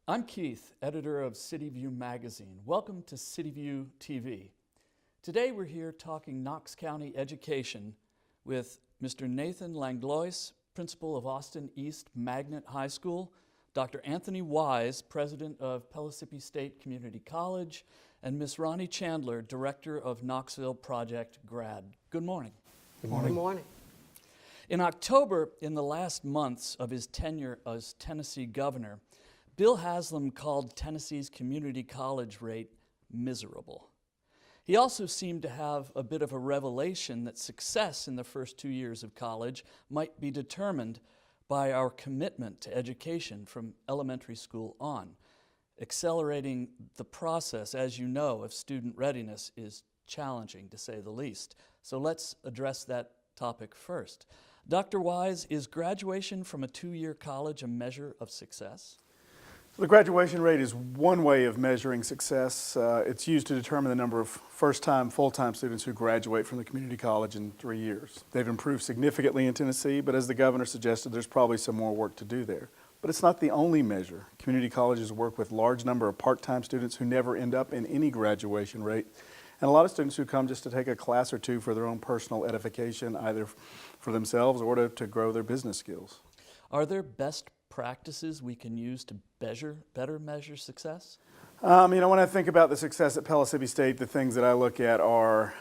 I'm Keith, editor of City View magazine. Welcome to City View TV. Today we're here talking Knox County education with Mr. Nathan Langlois, principal of Austin East Magnet High School, Dr. Anthony Wise, president of Pellissippi State Community College, and Ms. Ronnie Chandler, director of Knoxville Project Grad. Good morning. Good morning. Good morning. In October, in the last months of his tenure as Tennessee governor, Bill Haslam called Tennessee's community college rate miserable. He also seemed to have a bit of a revelation that success in the first 2 years of college might be determined by our commitment to education from elementary school on. Accelerating the process, as you know, of student readiness is challenging, to say the least. So let's address that topic first. Dr. Wise, is graduation from a 2-year college a measure of success? The graduation rate is one way of measuring success. It's used to determine the number of first-time, full-time students who graduate from the community college in 3 years. They've improved significantly in Tennessee, but as the governor suggested, there's probably some more work to do there. But it's not the only measure. Community colleges work with a large number of part-time students who never end up in any graduation rate, and a lot of students who come just to take a class or two for their own personal edification, either for themselves or to grow their business skills. Are there best practices we can use to better measure success? When I think about the success at Pellissippi State, the things that I look at are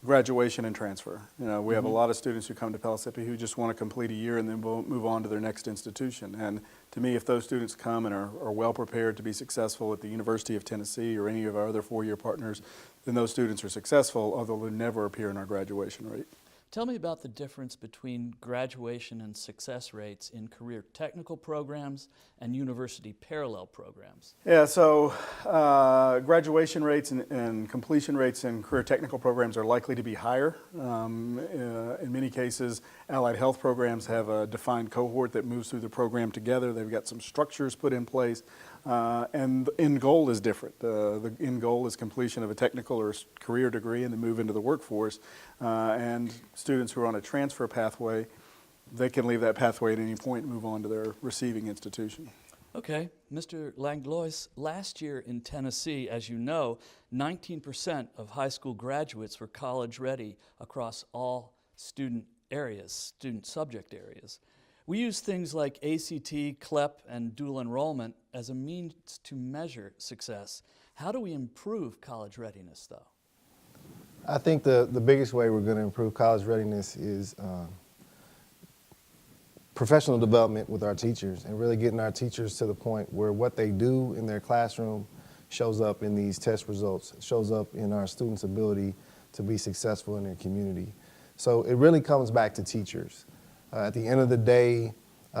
graduation and transfer. We have a lot of students who come to Pellissippi who just want to complete a year and then will move on to their next institution. And to me, if those students come and are well prepared to be successful at the University of Tennessee or any of our other 4-year partners, then those students are successful, although they never appear in our graduation rate. Tell me about the difference between graduation and success rates in career technical programs and university parallel programs. Yeah, so graduation rates and completion rates in career technical programs are likely to be higher. In many cases, allied health programs have a defined cohort that moves through the program together. They've got some structures put in place. And the end goal is different. The end goal is completion of a technical or career degree and then move into the workforce. And students who are on a transfer pathway, they can leave that pathway at any point and move on to their receiving institution. Okay, Mr. Langlois, last year in Tennessee, as you know, 19% of high school graduates were college ready across all student subject areas. We use things like ACT, CLEP, and dual enrollment as a means to measure success. How do we improve college readiness, though? I think the biggest way we're going to improve college readiness is professional development with our teachers and really getting our teachers to the point where what they do in their classroom shows up in these test results, shows up in our students' ability to be successful in their community. So it really comes back to teachers. At the end of the day,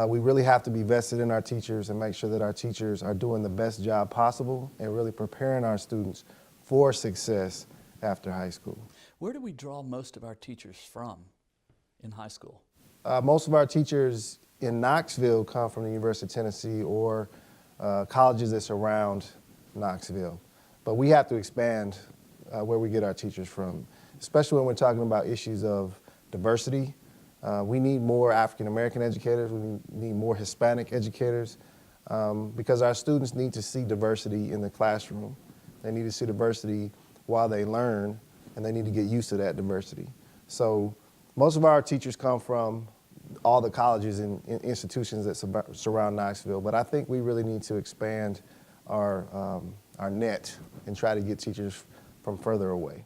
we really have to be vested in our teachers and make sure that our teachers are doing the best job possible and really preparing our students for success after high school. Where do we draw most of our teachers from in high school? Most of our teachers in Knoxville come from the University of Tennessee or colleges that surround Knoxville. But we have to expand where we get our teachers from, especially when we're talking about issues of diversity. We need more African American educators, we need more Hispanic educators, because our students need to see diversity in the classroom. They need to see diversity while they learn, and they need to get used to that diversity. So most of our teachers come from all the colleges and institutions that surround Knoxville, but I think we really need to expand our net and try to get teachers from further away.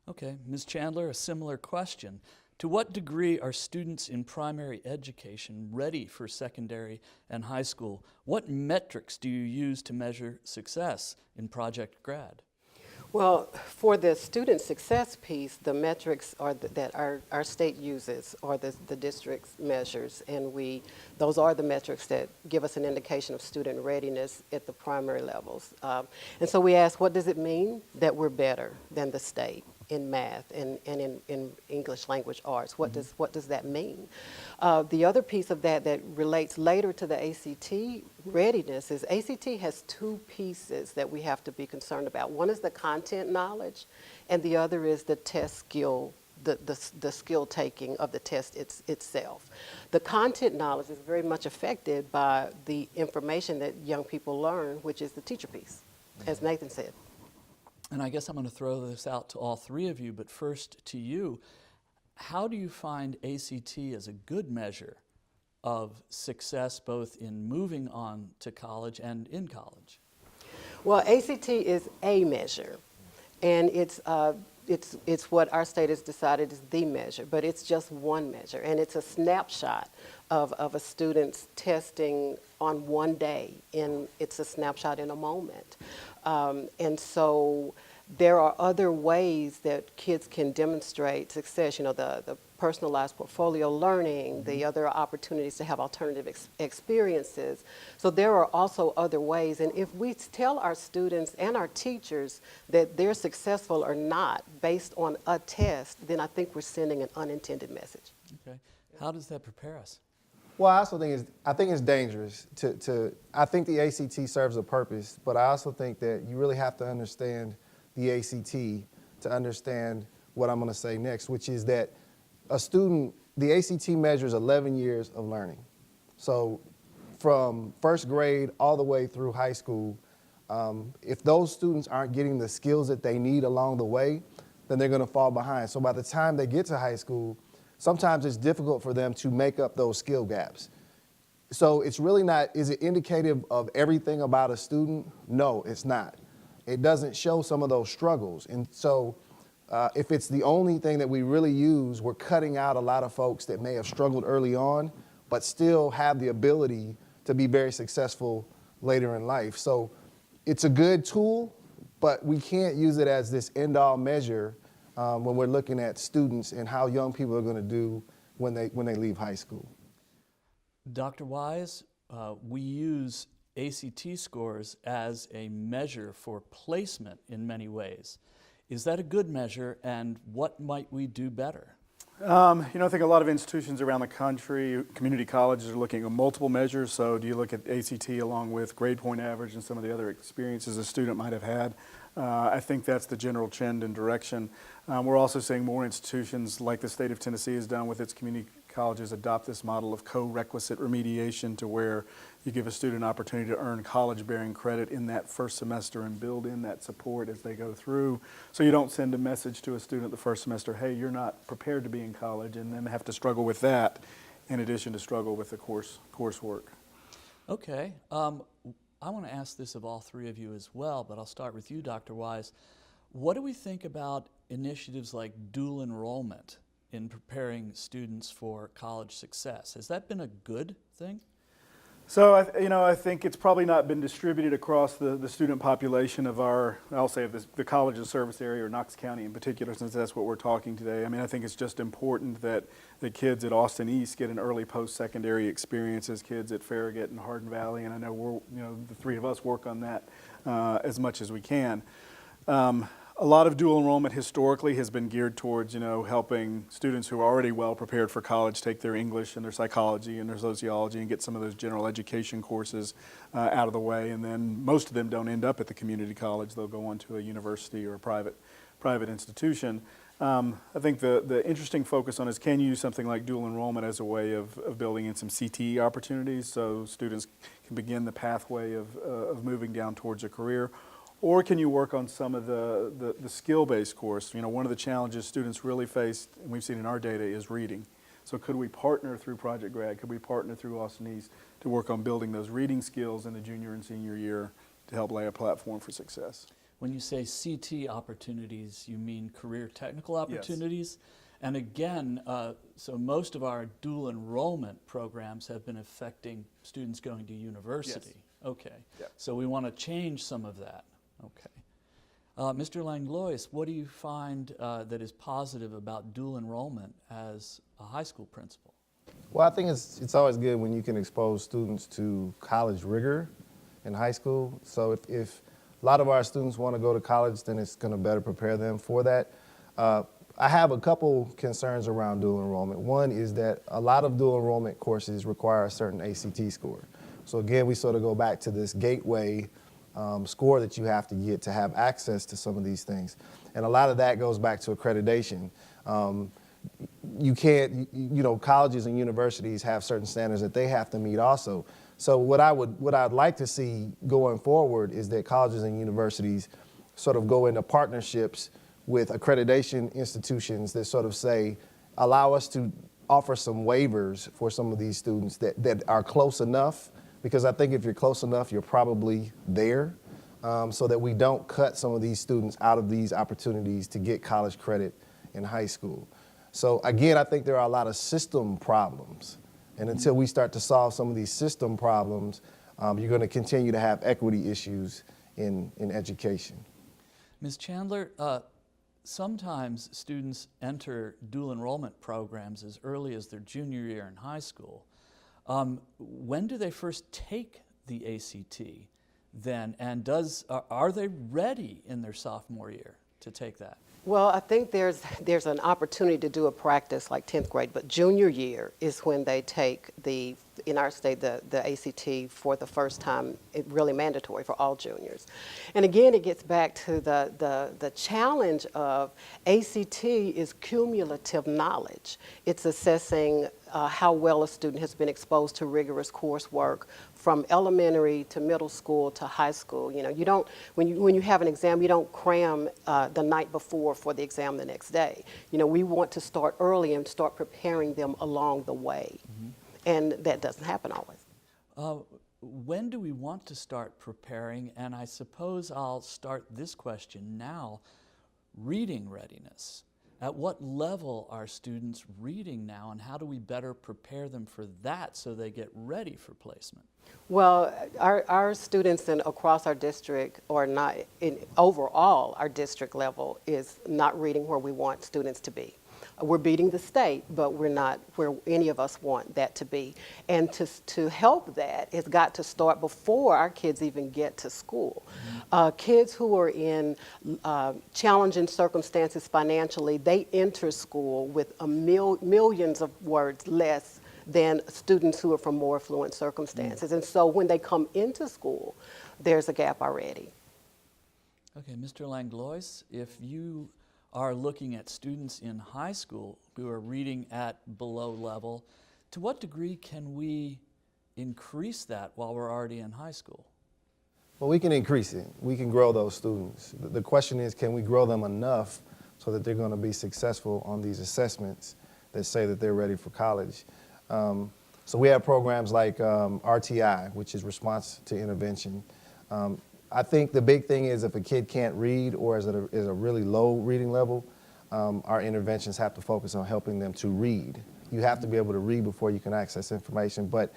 Okay, Ms. Chandler, a similar question. To what degree are students in primary education ready for secondary and high school? What metrics do you use to measure success in Project Grad? Well, for the student success piece, the metrics that our state uses are the district's measures, and those are the metrics that give us an indication of student readiness at the primary levels. And so we ask, what does it mean that we're better than the state in math and in English language arts? What does that mean? The other piece of that relates later to the ACT readiness is ACT has two pieces that we have to be concerned about. One is the content knowledge, and the other is the test skill the skill taking of the test itself. The content knowledge is very much affected by the information that young people learn, which is the teacher piece, as Nathan said. And I guess I'm going to throw this out to all three of you, but first to you. How do you find ACT as a good measure of success both in moving on to college and in college? Well, ACT is a measure, and it's what our state has decided is the measure, but it's just one measure, and it's a snapshot of a student's testing on one day, and it's a snapshot in a moment. And so there are other ways that kids can demonstrate success, the personalized portfolio learning, the other opportunities to have alternative experiences. So there are also other ways, and if we tell our students and our teachers that they're successful or not based on a test, then I think we're sending an unintended message. Okay. How does that prepare us? Well, I also think it's dangerous I think the ACT serves a purpose, but I also think that you really have to understand the ACT to understand what I'm going to say next, which is that the ACT measures 11 years of learning. So from first grade all the way through high school, if those students aren't getting the skills that they need along the way, then they're going to fall behind. So by the time they get to high school, sometimes it's difficult for them to make up those skill gaps. So it's really not, is it indicative of everything about a student? No, it's not. It doesn't show some of those struggles. And so if it's the only thing that we really use, we're cutting out a lot of folks that may have struggled early on, but still have the ability to be very successful later in life. So it's a good tool, but we can't use it as this end-all measure when we're looking at students and how young people are going to do when they leave high school. Dr. Wise, we use ACT scores as a measure for placement in many ways. Is that a good measure, and what might we do better? I think a lot of institutions around the country, community colleges, are looking at multiple measures. So do you look at ACT along with grade point average and some of the other experiences a student might have had? I think that's the general trend and direction. We're also seeing more institutions like the state of Tennessee has done with its community colleges adopt this model of co-requisite remediation, to where you give a student an opportunity to earn college-bearing credit in that first semester and build in that support as they go through. So you don't send a message to a student the first semester, hey, you're not prepared to be in college, and then have to struggle with that in addition to struggle with the coursework. Okay. I want to ask this of all three of you as well, but I'll start with you, Dr. Wise. What do we think about initiatives like dual enrollment in preparing students for college success? Has that been a good thing? So, I think it's probably not been distributed across the student population of I'll say the college's service area, or Knox County in particular, since that's what we're talking today. I think it's just important that the kids at Austin East get an early post-secondary experience as kids at Farragut and Hardin Valley, and I know the three of us work on that as much as we can. A lot of dual enrollment historically has been geared towards, helping students who are already well prepared for college take their English and their psychology and their sociology and get some of those general education courses out of the way. And then most of them don't end up at the community college. They'll go on to a university or a private institution. I think the interesting focus on is, can you use something like dual enrollment as a way of building in some CTE opportunities so students can begin the pathway of moving down towards a career? Or can you work on some of the skill-based course? One of the challenges students really face, and we've seen in our data, is reading. So could we partner through Project Grad? Could we partner through Austin East to work on building those reading skills in the junior and senior year to help lay a platform for success? When you say CT opportunities, you mean career technical opportunities? Yes. And again, so most of our dual enrollment programs have been affecting students going to university. Yes. Okay. Yep. So we want to change some of that. Okay. Mr. Langlois, what do you find that is positive about dual enrollment as a high school principal? Well, I think it's always good when you can expose students to college rigor in high school. So if a lot of our students want to go to college, then it's going to better prepare them for that. I have a couple concerns around dual enrollment. One is that a lot of dual enrollment courses require a certain ACT score. So again, we sort of go back to this gateway score that you have to get to have access to some of these things. And a lot of that goes back to accreditation. You can't, colleges and universities have certain standards that they have to meet also. So what I'd like to see going forward is that colleges and universities sort of go into partnerships with accreditation institutions that sort of say, allow us to offer some waivers for some of these students that are close enough, because I think if you're close enough, you're probably there, so that we don't cut some of these students out of these opportunities to get college credit in high school. So again, I think there are a lot of system problems. And until we start to solve some of these system problems, you're going to continue to have equity issues in education. Ms. Chandler, sometimes students enter dual enrollment programs as early as their junior year in high school. When do they first take the ACT then, and are they ready in their sophomore year to take that? Well, I think there's an opportunity to do a practice like 10th grade, but junior year is when they take in our state, the ACT for the first time, really mandatory for all juniors. And again, it gets back to the challenge of ACT is cumulative knowledge. It's assessing how well a student has been exposed to rigorous coursework from elementary to middle school to high school. You don't, when you have an exam, you don't cram the night before for the exam the next day. We want to start early and start preparing them along the way. Mm-hmm. And that doesn't happen always. When do we want to start preparing? And I suppose I'll start this question now. Reading readiness. At what level are students reading now, and how do we better prepare them for that so they get ready for placement? Well, our students across our district are not, overall, our district level is not reading where we want students to be. We're beating the state, but we're not where any of us want that to be. And to help that, it's got to start before our kids even get to school. Mm-hmm. Kids who are in challenging circumstances financially, they enter school with millions of words less than students who are from more affluent circumstances. Mm-hmm. And so when they come into school, there's a gap already. Okay, Mr. Langlois, if you are looking at students in high school who are reading at below level, to what degree can we increase that while we're already in high school? Well, we can increase it. We can grow those students. The question is, can we grow them enough so that they're going to be successful on these assessments that say that they're ready for college? So we have programs like RTI, which is Response to Intervention. I think the big thing is if a kid can't read or is at a really low reading level, our interventions have to focus on helping them to read. You have to be able to read before you can access information. But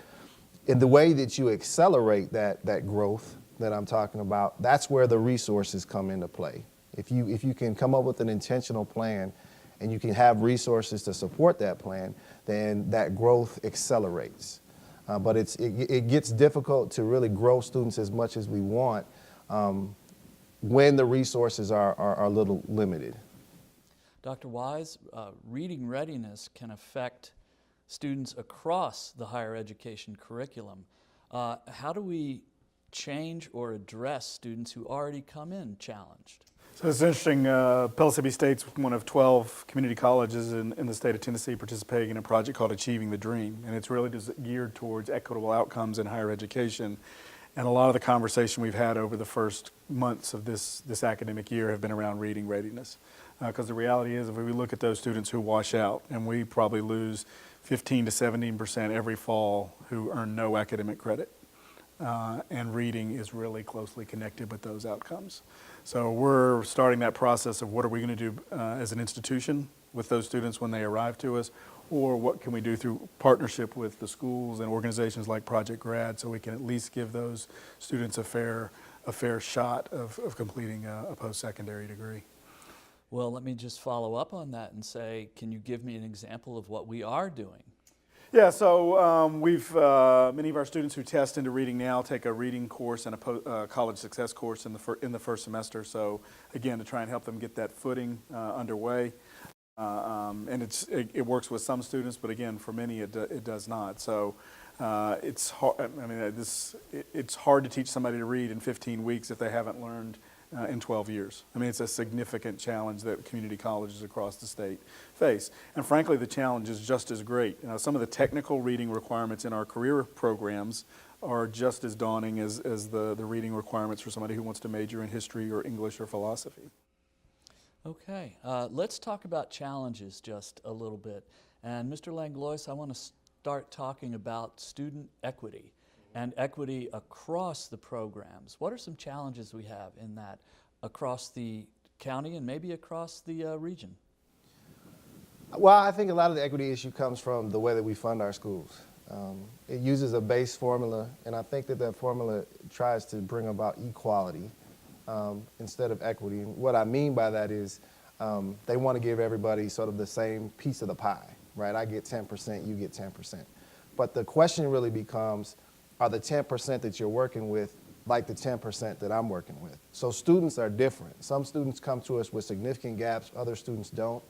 in the way that you accelerate that growth that I'm talking about, that's where the resources come into play. If you can come up with an intentional plan and you can have resources to support that plan, then that growth accelerates. But it gets difficult to really grow students as much as we want when the resources are a little limited. Dr. Wise, reading readiness can affect students across the higher education curriculum. How do we change or address students who already come in challenged? So it's interesting, Pellissippi State's one of 12 community colleges in the state of Tennessee participating in a project called Achieving the Dream, and it's really just geared towards equitable outcomes in higher education. And a lot of the conversation we've had over the first months of this academic year have been around reading readiness. Because the reality is, if we look at those students who wash out, and we probably lose 15 to 17% every fall who earn no academic credit. And reading is really closely connected with those outcomes. So we're starting that process of what are we going to do as an institution with those students when they arrive to us, or what can we do through partnership with the schools and organizations like Project Grad, so we can at least give those students a fair shot of completing a post-secondary degree. Well, let me just follow up on that and say, can you give me an example of what we are doing? Yeah, so we've many of our students who test into reading now take a reading course and a college success course in the first semester. So again, to try and help them get that footing underway, and it works with some students, but again, for many it does not. So It's hard. I mean, it's hard to teach somebody to read in 15 weeks if they haven't learned in 12 years. I mean, it's a significant challenge that community colleges across the state face. And frankly, the challenge is just as great. Some of the technical reading requirements in our career programs are just as daunting as the reading requirements for somebody who wants to major in history or English or philosophy. Okay, let's talk about challenges just a little bit. And Mr. Langlois, I want to start talking about student equity and equity across the programs. What are some challenges we have in that across the county and maybe across the region? Well, I think a lot of the equity issue comes from the way that we fund our schools. It uses a base formula, and I think that formula tries to bring about equality instead of equity. And what I mean by that is they want to give everybody sort of the same piece of the pie, right? I get 10%, you get 10%. But the question really becomes, are the 10% that you're working with like the 10% that I'm working with? So students are different. Some students come to us with significant gaps, other students don't.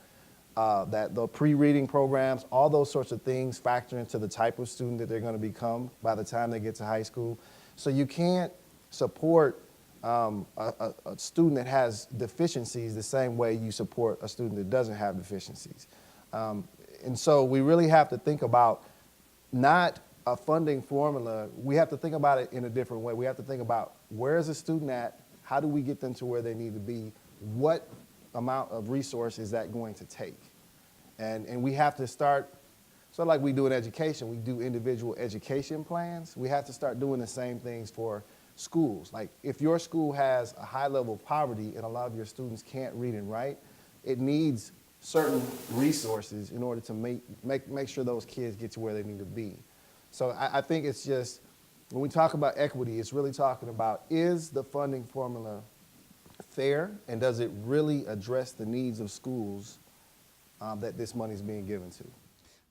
That the pre-reading programs, all those sorts of things factor into the type of student that they're going to become by the time they get to high school. So you can't support a student that has deficiencies the same way you support a student that doesn't have deficiencies. And so we really have to think about not a funding formula. We have to think about it in a different way. We have to think about where is a student at, how do we get them to where they need to be, what amount of resource is that going to take? And we have to start, sort of like we do in education, we do individual education plans. We have to start doing the same things for schools. Like if your school has a high level of poverty and a lot of your students can't read and write, it needs certain resources in order to make sure those kids get to where they need to be. So I think it's just, when we talk about equity, it's really talking about, is the funding formula fair, and does it really address the needs of schools that this money is being given to?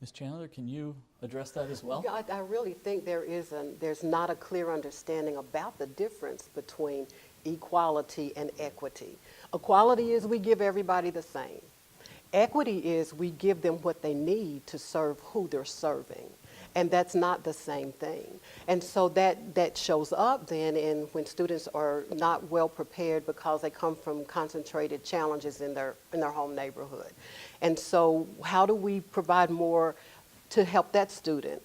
Ms. Chandler, can you address that as well? Yeah, I really think there's not a clear understanding about the difference between equality and equity. Equality is we give everybody the same. Equity is we give them what they need to serve who they're serving. And that's not the same thing. And so that shows up then in when students are not well prepared because they come from concentrated challenges in their home neighborhood. And so how do we provide more to help that student?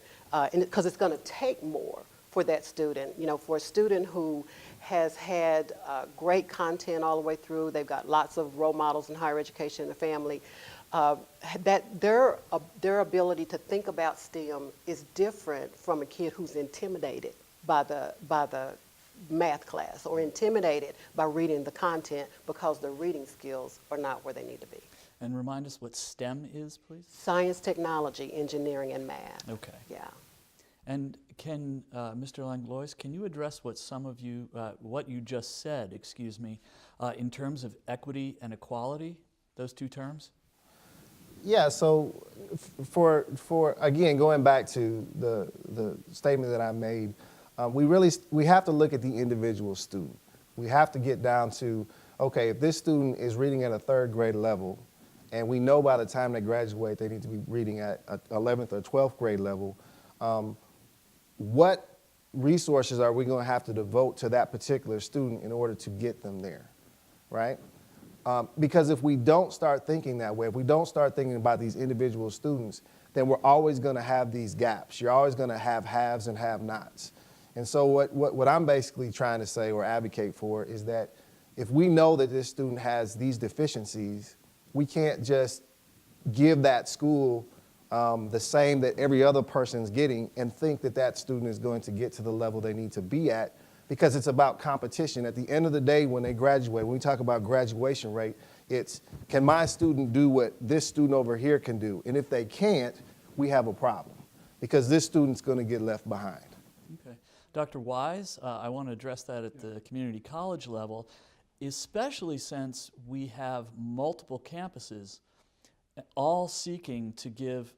Because it's going to take more for that student. You know, for a student who has had great content all the way through, they've got lots of role models in higher education in the family, that their ability to think about STEM is different from a kid who's intimidated by the math class or intimidated by reading the content because their reading skills are not where they need to be. And remind us what STEM is, please. Science, technology, engineering, and math. Okay. Yeah. And can, Mr. Langlois, can you address what what you just said, excuse me, in terms of equity and equality, those two terms? Yeah, so for again, going back to the statement that I made, we have to look at the individual student. We have to get down to, okay, if this student is reading at a third grade level, and we know by the time they graduate they need to be reading at 11th or 12th grade level, what resources are we going to have to devote to that particular student in order to get them there, right? Because if we don't start thinking that way, if we don't start thinking about these individual students, then we're always going to have these gaps. You're always going to have haves and have-nots. And so what I'm basically trying to say or advocate for is that if we know that this student has these deficiencies, we can't just give that school the same that every other person's getting and think that that student is going to get to the level they need to be at, because it's about competition. At the end of the day, when they graduate, when we talk about graduation rate, it's, can my student do what this student over here can do? And if they can't, we have a problem, because this student's going to get left behind. Okay. Dr. Wise, I want to address that at the community college level, especially since we have multiple campuses all seeking to give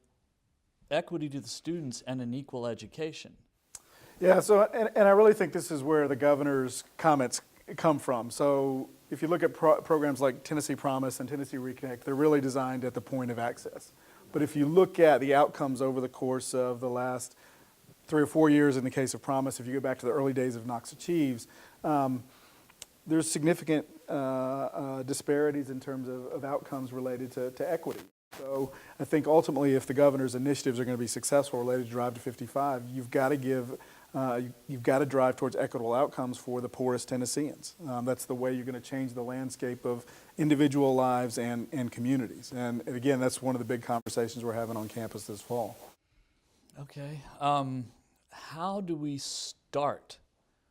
equity to the students and an equal education. Yeah, so, and I really think this is where the governor's comments come from. So if you look at programs like Tennessee Promise and Tennessee Reconnect, they're really designed at the point of access. But if you look at the outcomes over the course of the last 3 or 4 years in the case of Promise, if you go back to the early days of Knox Achieves, there's significant disparities in terms of outcomes related to equity. So I think ultimately, if the governor's initiatives are going to be successful related to Drive to 55, you've got to drive towards equitable outcomes for the poorest Tennesseans. That's the way you're going to change the landscape of individual lives and communities. And again, that's one of the big conversations we're having on campus this fall. Okay. How do we start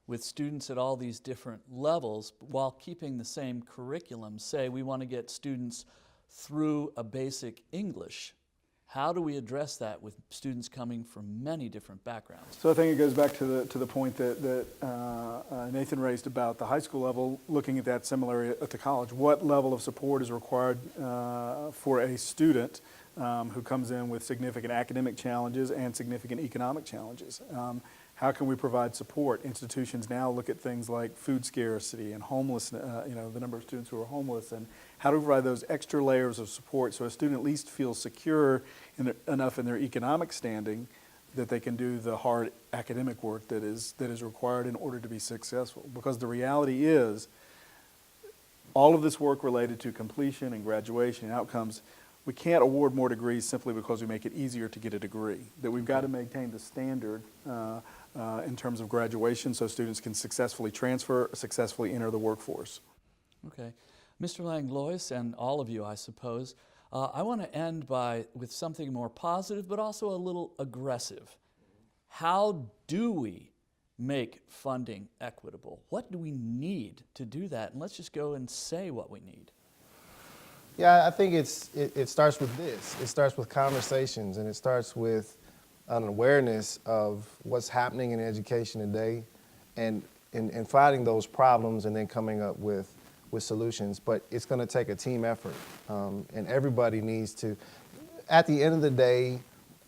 with students at all these different levels while keeping the same curriculum? Say we want to get students through a basic English. How do we address that with students coming from many different backgrounds? So I think it goes back to the point that Nathan raised about the high school level, looking at that similar to college. What level of support is required for a student who comes in with significant academic challenges and significant economic challenges? How can we provide support? Institutions now look at things like food scarcity and homelessness, the number of students who are homeless, and how to provide those extra layers of support so a student at least feels secure enough in their economic standing that they can do the hard academic work that is required in order to be successful. Because the reality is, all of this work related to completion and graduation and outcomes, we can't award more degrees simply because we make it easier to get a degree. That we've got to maintain the standard in terms of graduation so students can successfully transfer, successfully enter the workforce. Okay. Mr. Langlois, and all of you, I suppose, I want to end with something more positive, but also a little aggressive. How do we make funding equitable? What do we need to do that? And let's just go and say what we need. Yeah, I think it starts with this. It starts with conversations, and it starts with an awareness of what's happening in education today and finding those problems and then coming up with solutions. But it's going to take a team effort, and everybody needs to. At the end of the day,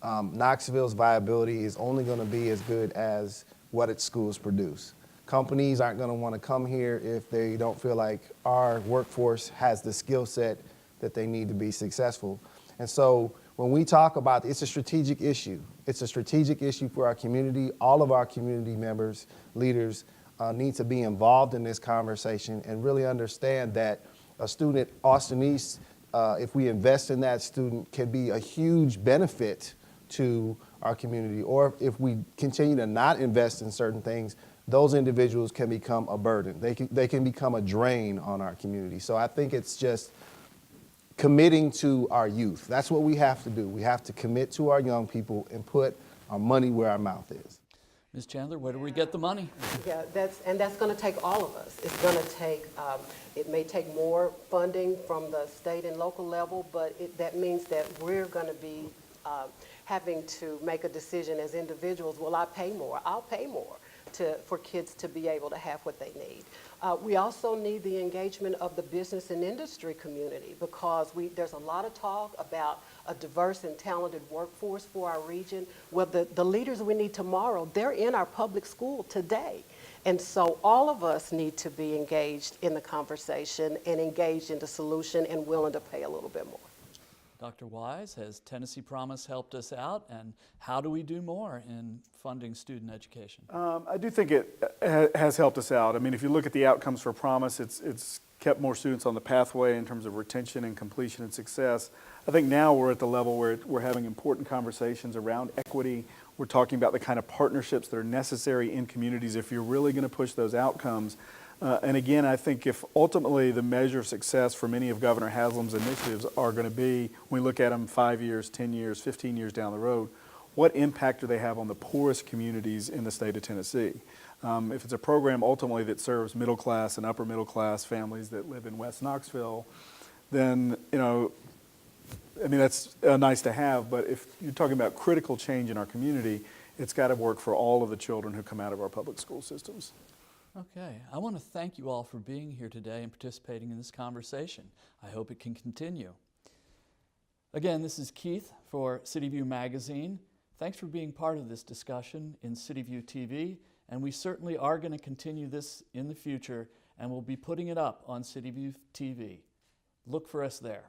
Knoxville's viability is only going to be as good as what its schools produce. Companies aren't going to want to come here if they don't feel like our workforce has the skill set that they need to be successful. And so when we talk about it's a strategic issue. It's a strategic issue for our community. All of our community members, leaders, need to be involved in this conversation and really understand that a student at Austin East, if we invest in that student, can be a huge benefit to our community. Or if we continue to not invest in certain things, those individuals can become a burden. They can become a drain on our community. So I think it's just committing to our youth. That's what we have to do. We have to commit to our young people and put our money where our mouth is. Ms. Chandler, where do we get the money? Yeah, that's going to take all of us. It's going to take, it may take more funding from the state and local level, but that means that we're going to be having to make a decision as individuals. Will I pay more? I'll pay more for kids to be able to have what they need. We also need the engagement of the business and industry community because there's a lot of talk about a diverse and talented workforce for our region. Well, the leaders we need tomorrow, they're in our public school today. And so all of us need to be engaged in the conversation and engaged in the solution and willing to pay a little bit more. Dr. Wise, has Tennessee Promise helped us out, and how do we do more in funding student education? I do think it has helped us out. I mean, if you look at the outcomes for Promise, it's kept more students on the pathway in terms of retention and completion and success. I think now we're at the level where we're having important conversations around equity. We're talking about the kind of partnerships that are necessary in communities if you're really going to push those outcomes. And again, I think if ultimately the measure of success for many of Governor Haslam's initiatives are going to be, when we look at them 5 years, 10 years, 15 years down the road, what impact do they have on the poorest communities in the state of Tennessee? If it's a program ultimately that serves middle class and upper middle class families that live in West Knoxville, then, I mean, that's nice to have, but if you're talking about critical change in our community, it's got to work for all of the children who come out of our public school systems. Okay, I want to thank you all for being here today and participating in this conversation. I hope it can continue. Again, this is Keith for City View Magazine. Thanks for being part of this discussion in City View TV, and we certainly are going to continue this in the future, and we'll be putting it up on City View TV. Look for us there.